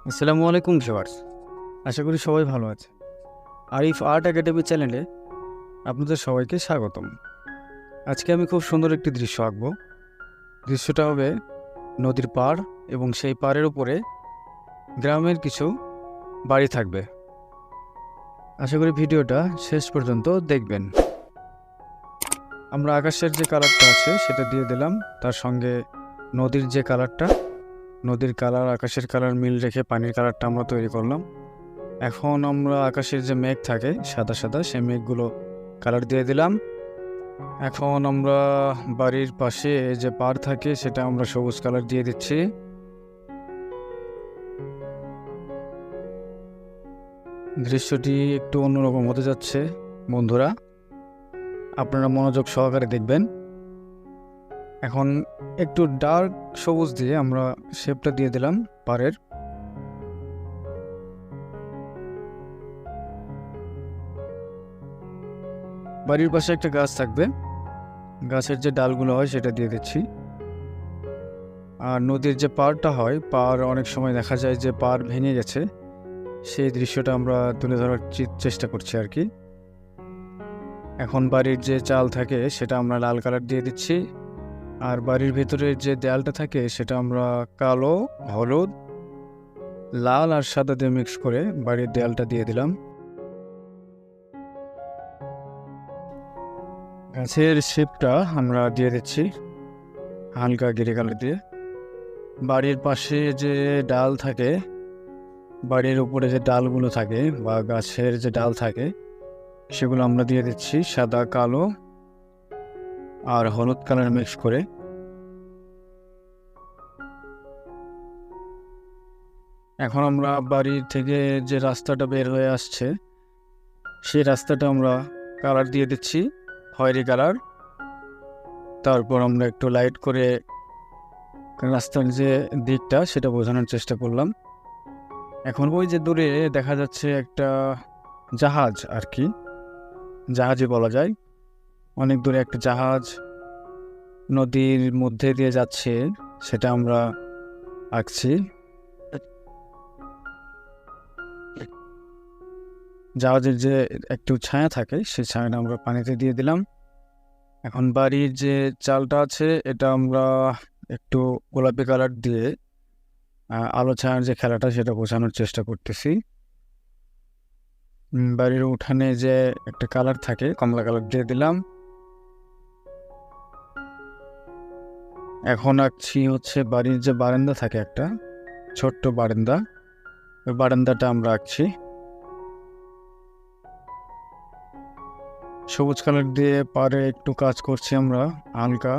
আসসালামু আলাইকুম ভিউয়ার্স, আশা করি সবাই ভালো আছে। আরিফ আর্ট একাডেমি চ্যানেলে আপনাদের সবাইকে স্বাগতম। আজকে আমি খুব সুন্দর একটি দৃশ্য আঁকবো। দৃশ্যটা হবে নদীর পাড় এবং সেই পাড়ের উপরে গ্রামের কিছু বাড়ি থাকবে। আশা করি ভিডিওটা শেষ পর্যন্ত দেখবেন। আমরা আকাশের যে কালারটা আছে সেটা দিয়ে দিলাম, তার সঙ্গে নদীর যে কালারটা, নদীর কালার আকাশের কালার মিল রেখে পানির কালারটা আমরা তৈরি করলাম। এখন আমরা আকাশের যে মেঘ থাকে সাদা সাদা, সেই মেঘগুলো কালার দিয়ে দিলাম। এখন আমরা বাড়ির পাশে যে পাড় থাকে সেটা আমরা সবুজ কালার দিয়ে দিচ্ছি। দৃশ্যটি একটু অন্যরকম হতে যাচ্ছে বন্ধুরা, আপনারা মনোযোগ সহকারে দেখবেন। এখন একটু ডার্ক সবুজ দিয়ে আমরা শেপটা দিয়ে দিলাম পাড়ের। বাড়ির পাশে একটা গাছ থাকবে, গাছের যে ডালগুলো হয় সেটা দিয়ে দিচ্ছি। আর নদীর যে পাড়টা হয়, পাড় অনেক সময় দেখা যায় যে পাড় ভেঙে গেছে, সেই দৃশ্যটা আমরা তুলে ধরার চেষ্টা করছি আর কি। এখন বাড়ির যে চাল থাকে সেটা আমরা লাল কালার দিয়ে দিচ্ছি। আর বাড়ির ভেতরে যে দেয়ালটা থাকে সেটা আমরা কালো, হলুদ, লাল আর সাদা দিয়ে মিক্স করে বাড়ির দেয়ালটা দিয়ে দিলাম। গাছের শেপটা আমরা দিয়ে দিচ্ছি হালকা গ্রে কালার দিয়ে। বাড়ির পাশে যে ডাল থাকে, বাড়ির উপরে যে ডালগুলো থাকে বা গাছের যে ডাল থাকে, সেগুলো আমরা দিয়ে দিচ্ছি সাদা, কালো আর হলুদ কালার মিক্স করে। এখন আমরা বাড়ির থেকে যে রাস্তাটা বের হয়ে আসছে সেই রাস্তাটা আমরা কালার দিয়ে দিচ্ছি খয়েরি কালার। তারপর আমরা একটু লাইট করে রাস্তার যে দিকটা সেটা বোঝানোর চেষ্টা করলাম। এখন ওই যে দূরে দেখা যাচ্ছে একটা জাহাজ আর কি, জাহাজই বলা যায়। অনেক দূরে একটা জাহাজ নদীর মধ্যে দিয়ে যাচ্ছে, সেটা আমরা আঁকছি। জাহাজের যে একটু ছায়া থাকে সেই ছায়াটা আমরা পানিতে দিয়ে দিলাম। এখন বাড়ির যে চালটা আছে এটা আমরা একটু গোলাপি কালার দিয়ে আলো ছায়ার যে খেলাটা সেটা বোঝানোর চেষ্টা করতেছি। বাড়ির উঠানে যে একটা কালার থাকে কমলা কালার দিয়ে দিলাম। এখন আঁকছি হচ্ছে বাড়ির যে বারান্দা থাকে, একটা ছোট্ট বারান্দা, ওই বারান্দাটা আমরা আঁকছি সবুজ কালার দিয়ে। পাড়ে একটু কাজ করছি আমরা হালকা।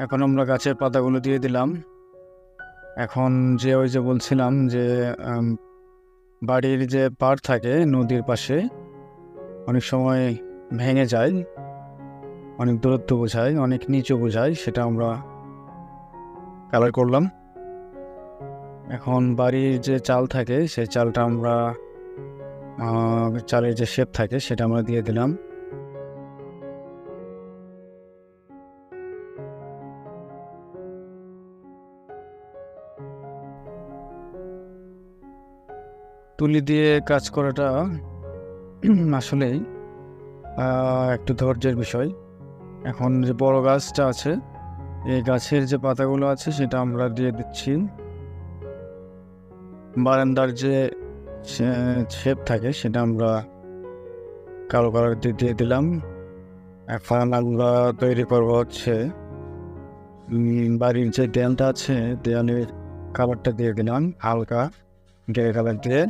এখন আমরা গাছের পাতাগুলো দিয়ে দিলাম। এখন যে ওই যে বলছিলাম যে বাড়ির যে পাড় থাকে নদীর পাশে অনেক সময় ভেঙে যায়, অনেক দূরত্ব বোঝায়, অনেক নিচু বোঝায়, সেটা আমরা কালার করলাম। এখন বাড়ির যে চাল থাকে সেই চালটা আমরা চালের যে শেপ থাকে সেটা আমরা দিয়ে দিলাম। তুলি দিয়ে কাজ করাটা আসলেই একটু ধৈর্যের বিষয়। এখন যে বড় গাছটা আছে, এই গাছের যে পাতাগুলো আছে সেটা আমরা দিয়ে দিচ্ছি। বারান্দার যে শেপ থাকে সেটা আমরা কালো কালার দিয়ে দিলাম। এখন আমরা তৈরি করবো হচ্ছে বাড়ির যে দেয়ালটা আছে, দেয়ালের কালারটা দিয়ে দিলাম হালকা গ্রে কালার দিয়ে।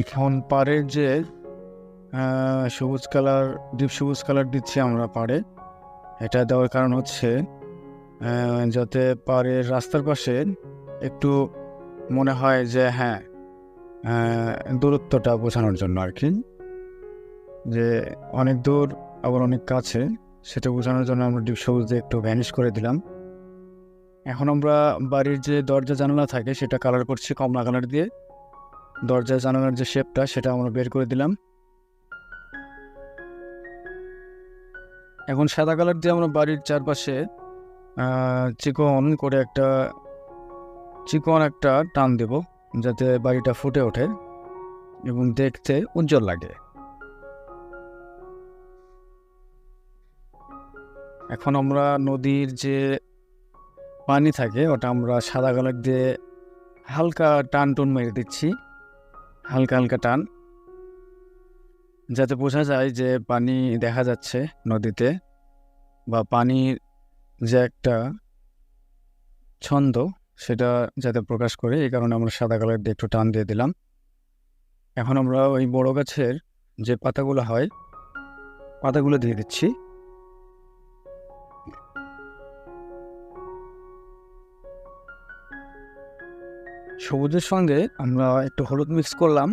এখন পাড়ের যে সবুজ কালার, ডিপ সবুজ কালার দিচ্ছি আমরা পাড়ে। এটা দেওয়ার কারণ হচ্ছে যাতে পাড়ের রাস্তার পাশে একটু মনে হয় যে হ্যাঁ, দূরত্বটা বোঝানোর জন্য আর কি, যে অনেক দূর আবার অনেক কাছে, সেটা বোঝানোর জন্য আমরা ডিপ সবুজ দিয়ে একটু ভ্যানিশ করে দিলাম। এখন আমরা বাড়ির যে দরজা জানালা থাকে সেটা কালার করছি কমলা কালার দিয়ে। দরজা জানালার যে শেপটা সেটা আমরা বের করে দিলাম। এখন সাদা কালার দিয়ে আমরা বাড়ির চারপাশে চিকন করে চিকন একটা টান দেব, যাতে বাড়িটা ফুটে ওঠে এবং দেখতে উজ্জ্বল লাগে। এখন আমরা নদীর যে পানি থাকে ওটা আমরা সাদা কালার দিয়ে হালকা টান মেরে দিচ্ছি, হালকা হালকা টান, যাতে বোঝা যায় যে পানি দেখা যাচ্ছে নদীতে, বা পানির যে একটা ছন্দ সেটা যাতে প্রকাশ করে, এই কারণে আমরা সাদা কালার দিয়ে একটু টান দিয়ে দিলাম। এখন আমরা ওই বড় গাছের যে পাতাগুলো হয় পাতাগুলো দিয়ে দিচ্ছি। সবুজের সঙ্গে আমরা একটু হলুদ মিক্স করলাম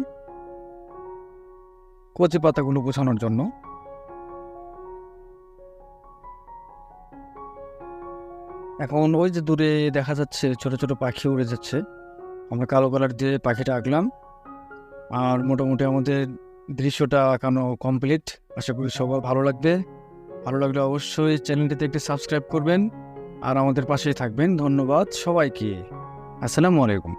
কচি পাতাগুলো বোঝানোর জন্য। এখন ওই যে দূরে দেখা যাচ্ছে ছোট ছোট পাখি উড়ে যাচ্ছে, আমরা কালো কালার দিয়ে পাখিটা আঁকলাম। আর মোটামুটি আমাদের দৃশ্যটা আঁকানো কমপ্লিট। আশা করি সবার ভালো লাগবে। ভালো লাগলে অবশ্যই চ্যানেলটিতে একটি সাবস্ক্রাইব করবেন আর আমাদের পাশেই থাকবেন। ধন্যবাদ সবাইকে। আসসালামু আলাইকুম।